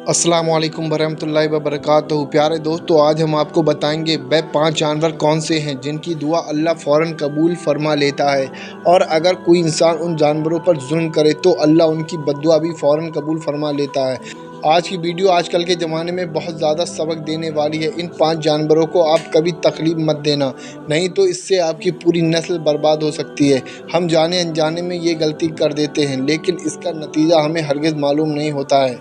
अस्सलाम वालेकुम वरहमतुल्लाहि वबरकातुहू। प्यारे दोस्तों, आज हम आपको बताएंगे वह 5 जानवर कौन से हैं जिनकी दुआ अल्लाह फ़ौरन कबूल फरमा लेता है, और अगर कोई इंसान उन जानवरों पर जुल्म करे तो अल्लाह उनकी बद्दुआ भी फ़ौरन कबूल फरमा लेता है। आज की वीडियो आजकल के ज़माने में बहुत ज़्यादा सबक देने वाली है। इन 5 जानवरों को आप कभी तकलीफ मत देना, नहीं तो इससे आपकी पूरी नस्ल बर्बाद हो सकती है। हम जाने अनजाने में ये गलती कर देते हैं, लेकिन इसका नतीजा हमें हरगिज़ मालूम नहीं होता है।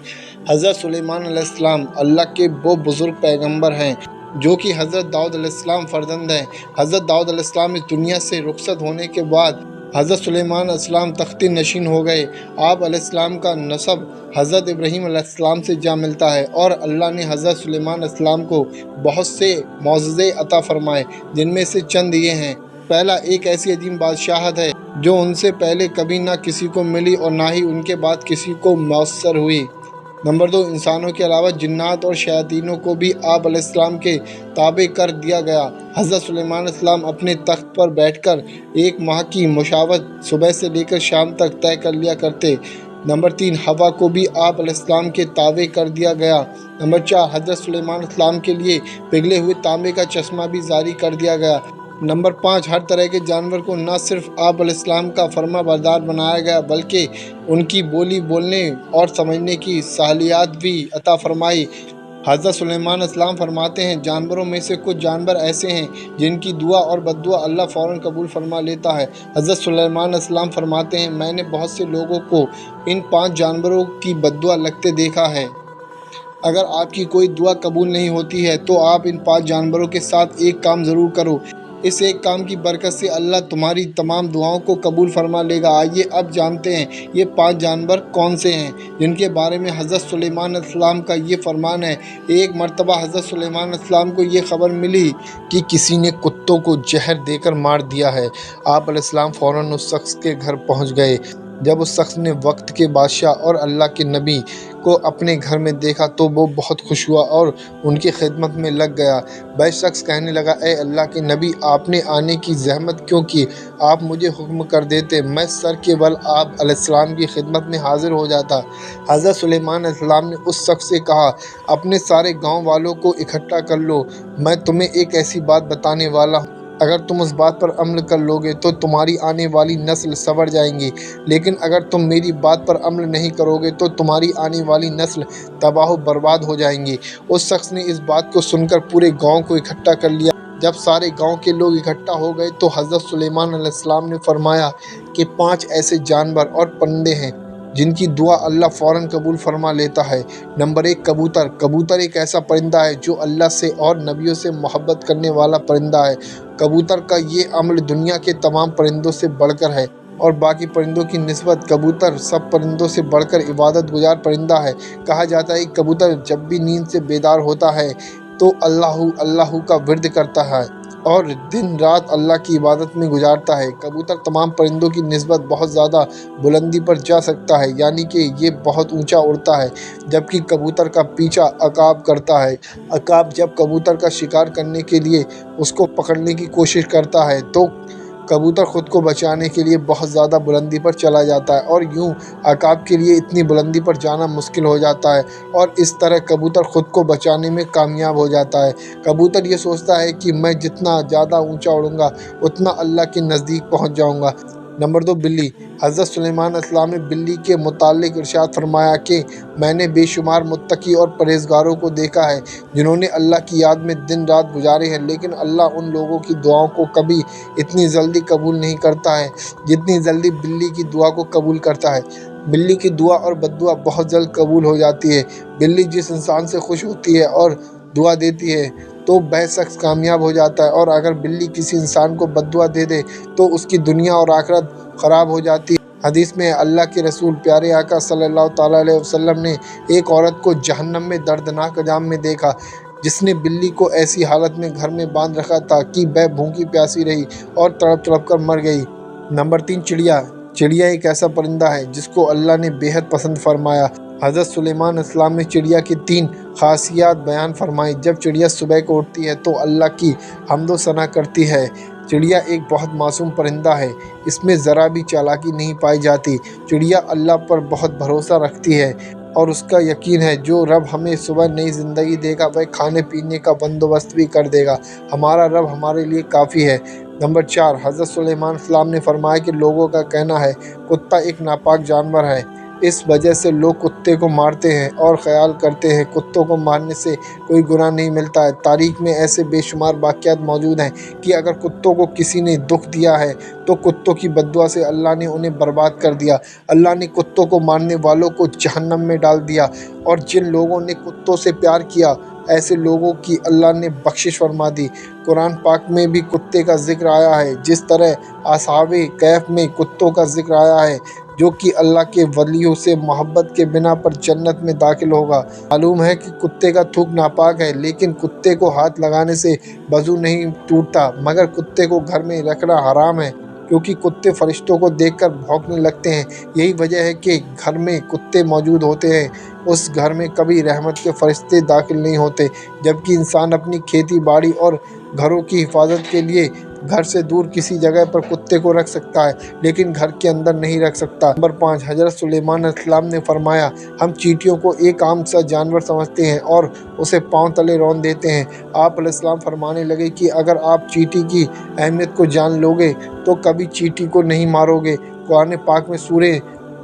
हज़रत सुलेमान अलैहिस्सलाम अल्लाह के वो बुज़ुर्ग पैगंबर हैं जो कि हज़रत दाऊद अलैहिस्सलाम फ़र्जंद हैं। हज़रत दाऊद अलैहिस्सलाम इस दुनिया से रुखसत होने के बाद हज़रत सुलेमान अलैहिस्सलाम तख्ती नशीन हो गए। आप अलैहिस्सलाम का नसब हज़रत इब्राहीम अलैहिस्सलाम से जा मिलता है, और अल्लाह ने हज़रत सुलेमान अलैहिस्सलाम को बहुत से मौज़ज़े अता फ़रमाए, जिनमें से चंद ये हैं। पहला, एक ऐसी अजीम बादशाहत है जो उनसे पहले कभी ना किसी को मिली और ना ही उनके बाद किसी को मयस्सर हुई। नंबर 2, इंसानों के अलावा जिन्नात और शयातीनों को भी आप अलैहिस्सलाम के ताबे कर दिया गया। हज़रत सुलेमान अलैहिस्सलाम अपने तख्त पर बैठकर 1 माह की मुशावरत सुबह से लेकर शाम तक तय कर लिया करते। नंबर 3, हवा को भी आप अलैहिस्सलाम के ताबे कर दिया गया। नंबर 4, हज़रत सुलेमान अलैहिस्सलाम के लिए पिघले हुए तांबे का चश्मा भी जारी कर दिया गया। नंबर 5, हर तरह के जानवर को न सिर्फ आप अलैहिस्सलाम का फर्मा बरदार बनाया गया, बल्कि उनकी बोली बोलने और समझने की साहलियत भी अता फरमाई। हज़रत सुलेमान अलैहिस्सलाम फरमाते हैं, जानवरों में से कुछ जानवर ऐसे हैं जिनकी दुआ और बद्दुआ अल्लाह फ़ौरन कबूल फरमा लेता है। हज़रत सुलेमान अलैहिस्सलाम फरमाते हैं, मैंने बहुत से लोगों को इन 5 जानवरों की बद्दुआ लगते देखा है। अगर आपकी कोई दुआ कबूल नहीं होती है तो आप इन 5 जानवरों के साथ एक काम ज़रूर करो। इस एक काम की बरकत से अल्लाह तुम्हारी तमाम दुआओं को कबूल फरमा लेगा। आइए अब जानते हैं ये 5 जानवर कौन से हैं जिनके बारे में हज़रत सुलेमान अलैहिस्सलाम का ये फरमान है। एक मरतबा हज़रत सुलेमान अलैहिस्सलाम को ये ख़बर मिली कि किसी ने कुत्तों को जहर देकर मार दिया है। आप अलैहिस्सलाम फ़ौरन उस शख्स के घर पहुँच गए। जब उस शख्स ने वक्त के बादशाह और अल्लाह के नबी को अपने घर में देखा तो वो बहुत खुश हुआ और उनकी खिदमत में लग गया। वह शख्स कहने लगा, ए अल्लाह के नबी, आपने आने की ज़हमत क्यों की? आप मुझे हुक्म कर देते, मैं सर के बल आप अलैहिस्सलाम की खिदमत में हाजिर हो जाता। हज़रत सुलेमान अलैहिस्सलाम ने उस शख्स से कहा, अपने सारे गाँव वालों को इकट्ठा कर लो, मैं तुम्हें एक ऐसी बात बताने वाला हूँ। अगर तुम उस बात पर अमल कर लोगे तो तुम्हारी आने वाली नस्ल संवर जाएंगी, लेकिन अगर तुम मेरी बात पर अमल नहीं करोगे तो तुम्हारी आने वाली नस्ल तबाह बर्बाद हो जाएंगी। उस शख्स ने इस बात को सुनकर पूरे गांव को इकट्ठा कर लिया। जब सारे गांव के लोग इकट्ठा हो गए तो हज़रत सुलेमान अलैहिस्सलाम ने फरमाया कि 5 ऐसे जानवर और परिंदे हैं जिनकी दुआ अल्लाह फ़ौरन कबूल फरमा लेता है। नंबर 1, कबूतर। कबूतर एक ऐसा परिंदा है जो अल्लाह से और नबियों से मोहब्बत करने वाला परिंदा है। कबूतर का ये अमल दुनिया के तमाम परिंदों से बढ़कर है, और बाकी परिंदों की निस्बत कबूतर सब परिंदों से बढ़कर इबादत गुजार परिंदा है। कहा जाता है कि कबूतर जब भी नींद से बेदार होता है तो अल्लाहू अल्लाहू का विर्द करता है और दिन रात अल्लाह की इबादत में गुजारता है। कबूतर तमाम परिंदों की निस्बत बहुत ज़्यादा बुलंदी पर जा सकता है, यानी कि ये बहुत ऊंचा उड़ता है, जबकि कबूतर का पीछा अकाब करता है। अकाब जब कबूतर का शिकार करने के लिए उसको पकड़ने की कोशिश करता है तो कबूतर ख़ुद को बचाने के लिए बहुत ज़्यादा बुलंदी पर चला जाता है, और यूं अकाब के लिए इतनी बुलंदी पर जाना मुश्किल हो जाता है, और इस तरह कबूतर ख़ुद को बचाने में कामयाब हो जाता है। कबूतर ये सोचता है कि मैं जितना ज़्यादा ऊंचा उड़ूंगा उतना अल्लाह के नज़दीक पहुंच जाऊंगा। नंबर 2, बिल्ली। हज़रत सुलेमान अलैहिस्सलाम ने बिल्ली के मुताल्लिक़ इरशाद फरमाया कि मैंने बेशुमार मुत्तकी और परहेज़गारों को देखा है जिन्होंने अल्लाह की याद में दिन रात गुजारे हैं, लेकिन अल्लाह उन लोगों की दुआओं को कभी इतनी जल्दी कबूल नहीं करता है जितनी जल्दी बिल्ली की दुआ को कबूल करता है। बिल्ली की दुआ और बद्दुआ बहुत जल्द कबूल हो जाती है। बिल्ली जिस इंसान से खुश होती है और दुआ देती है तो वह शख्स कामयाब हो जाता है, और अगर बिल्ली किसी इंसान को बद्दुआ दे दे तो उसकी दुनिया और आखिरत ख़राब हो जाती है। हदीस में अल्लाह के रसूल प्यारे आका सल्लल्लाहु ताला अलैहि वसल्लम ने एक औरत को जहन्नम में दर्दनाक अज़ाब में देखा, जिसने बिल्ली को ऐसी हालत में घर में बांध रखा था कि वह भूखी प्यासी रही और तड़प तड़प कर मर गई। नंबर 3, चिड़िया। चिड़िया एक ऐसा परिंदा है जिसको अल्लाह ने बेहद पसंद फरमाया। हज़रत सुलेमान अलैहिस्सलाम ने चिड़िया की 3 खासियत बयान फरमाई। जब चिड़िया सुबह को उठती है तो अल्लाह की हम्दो सना करती है। चिड़िया एक बहुत मासूम परिंदा है, इसमें ज़रा भी चालाकी नहीं पाई जाती। चिड़िया अल्लाह पर बहुत भरोसा रखती है। اور اس کا یقین ہے جو رب ہمیں صبح نئی زندگی دے گا وہ کھانے پینے کا بندوبست بھی کر دے گا۔ ہمارا رب ہمارے لیے کافی ہے۔ نمبر 4، حضرت سلیمان علیہ السلام نے فرمایا کہ لوگوں کا کہنا ہے کتا ایک ناپاک جانور ہے، اس وجہ سے لوگ کتے کو مارتے ہیں اور خیال کرتے ہیں کتوں کو مارنے سے کوئی گناہ نہیں ملتا ہے۔ تاریخ میں ایسے بے شمار واقعات موجود ہیں کہ اگر کتوں کو کسی نے دکھ دیا ہے تو کتوں کی بددعا سے اللہ نے انہیں برباد کر دیا۔ اللہ نے کتوں کو مارنے والوں کو جہنم میں ڈال دیا، اور جن لوگوں نے کتوں سے پیار کیا ایسے لوگوں کی اللہ نے بخشش فرما دی۔ قرآن پاک میں بھی کتے کا ذکر آیا ہے، جس طرح اصحاب کہف میں کتوں کا ذکر آیا ہے جو کہ اللہ کے ولیوں سے محبت کے بنا پر جنت میں داخل ہوگا۔ معلوم ہے کہ کتے کا تھوک ناپاک ہے، لیکن کتے کو ہاتھ لگانے سے وضو نہیں ٹوٹتا، مگر کتے کو گھر میں رکھنا حرام ہے کیونکہ کتے فرشتوں کو دیکھ کر بھونکنے لگتے ہیں۔ یہی وجہ ہے کہ گھر میں کتے موجود ہوتے ہیں اس گھر میں کبھی رحمت کے فرشتے داخل نہیں ہوتے۔ جبکہ انسان اپنی کھیتی باڑی اور گھروں کی حفاظت کے لیے گھر سے دور کسی جگہ پر کتے کو رکھ سکتا ہے، لیکن گھر کے اندر نہیں رکھ سکتا۔ نمبر 5، حضرت سلیمان علیہ السلام نے فرمایا ہم چیونٹیوں کو ایک عام سا جانور سمجھتے ہیں اور اسے پاؤں تلے رون دیتے ہیں۔ آپ علیہ السلام فرمانے لگے کہ اگر آپ چیونٹی کی اہمیت کو جان لو گے تو کبھی چیونٹی کو نہیں مارو گے۔ قرآن پاک میں سورہ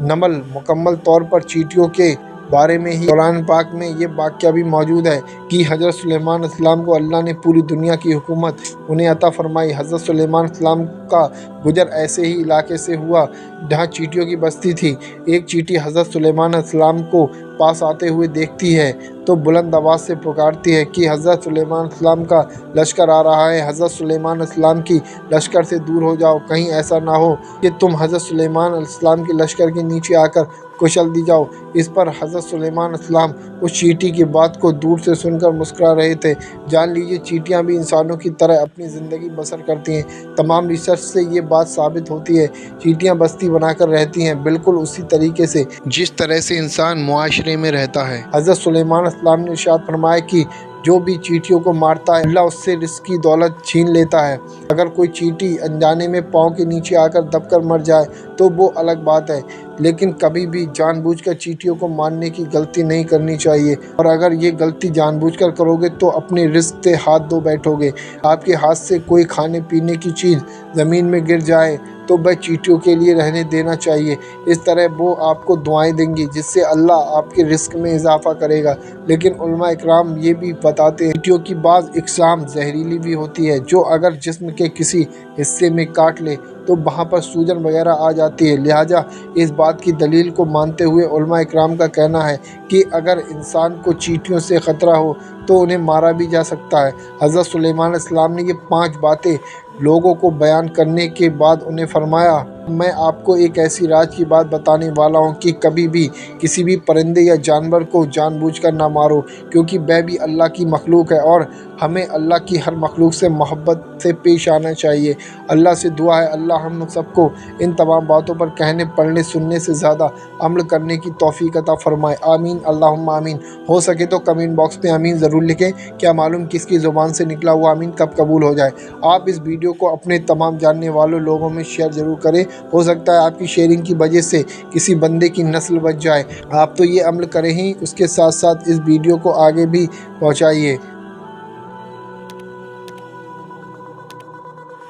نمل مکمل طور پر چیونٹیوں کے بارے میں ہی قرآن پاک میں یہ واقعہ بھی موجود ہے کہ حضرت سلیمان علیہ السلام کو اللہ نے پوری دنیا کی حکومت انہیں عطا فرمائی۔ حضرت سلیمان علیہ السلام کا گزر ایسے ہی علاقے سے ہوا جہاں چیونٹیوں کی بستی تھی۔ ایک چیونٹی حضرت سلیمان علیہ السلام کو پاس آتے ہوئے دیکھتی ہے تو بلند آواز سے پکارتی ہے کہ حضرت سلیمان علیہ السلام کا لشکر آ رہا ہے، حضرت سلیمان علیہ السلام کی لشکر سے دور ہو جاؤ، کہیں ایسا نہ ہو کہ تم حضرت سلیمان علیہ السلام کے لشکر کے نیچے آ کر کچل دی جاؤ۔ اس پر حضرت سلیمان علیہ السلام اس چیونٹی کی بات کو دور سے سن کر مسکرا رہے تھے۔ جان لیجیے چیونٹیاں بھی انسانوں کی طرح اپنی زندگی بسر کرتی ہیں۔ تمام ریسرچ سے یہ بات ثابت ہوتی ہے، چیونٹیاں بستی بنا کر رہتی ہیں بالکل اسی طریقے سے جس طرح سے انسان معاشرے میں رہتا ہے۔ حضرت سلیمان علیہ السلام نے ارشاد فرمایا کہ جو بھی چیونٹیوں کو مارتا ہے اللہ اس سے رزق کی دولت چھین لیتا ہے۔ اگر کوئی چیونٹی انجانے میں پاؤں کے نیچے آ کر دب کر مر جائے تو وہ الگ بات ہے، لیکن کبھی بھی جان بوجھ کر چیونٹیوں کو مارنے کی غلطی نہیں کرنی چاہیے، اور اگر یہ غلطی جان بوجھ کر کرو گے تو اپنے رزق سے ہاتھ دھو بیٹھو گے۔ آپ کے ہاتھ سے کوئی کھانے پینے کی چیز زمین میں گر جائے تو وہ چیونٹیوں کے لیے رہنے دینا چاہیے، اس طرح وہ آپ کو دعائیں دیں گی جس سے اللہ آپ کے رزق میں اضافہ کرے گا۔ لیکن علماء اکرام یہ بھی بتاتے ہیں چیونٹیوں کی بعض اقسام زہریلی بھی ہوتی ہے جو اگر جسم کے کسی حصے میں کاٹ لے تو وہاں پر سوجن وغیرہ آ جاتی ہے، لہٰذا اس بات کی دلیل کو مانتے ہوئے علماء اکرام کا کہنا ہے کہ اگر انسان کو چیونٹیوں سے خطرہ ہو تو انہیں مارا بھی جا سکتا ہے۔ حضرت سلیمان علیہ السلام نے یہ 5 باتیں لوگوں کو بیان کرنے کے بعد انہیں فرمایا میں آپ کو ایک ایسی راز کی بات بتانے والا ہوں کہ کبھی بھی کسی بھی پرندے یا جانور کو جان بوجھ کر نہ مارو، کیونکہ وہ بھی اللہ کی مخلوق ہے اور ہمیں اللہ کی ہر مخلوق سے محبت سے پیش آنا چاہیے۔ اللہ سے دعا ہے اللہ ہم سب کو ان تمام باتوں پر کہنے پڑھنے سننے سے زیادہ عمل کرنے کی توفیق عطا فرمائے، آمین اللہم آمین۔ ہو سکے تو کمنٹ باکس میں آمین ضرور لکھیں، کیا معلوم کس کی زبان سے نکلا ہوا آمین کب قبول ہو جائے۔ آپ اس ویڈیو کو اپنے تمام جاننے والوں لوگوں میں شیئر ضرور کریں، ہو سکتا ہے آپ کی شیئرنگ کی وجہ سے کسی بندے کی نسل بچ جائے۔ آپ تو یہ عمل کریں ہی، اس کے ساتھ ساتھ اس ویڈیو کو آگے بھی پہنچائیے۔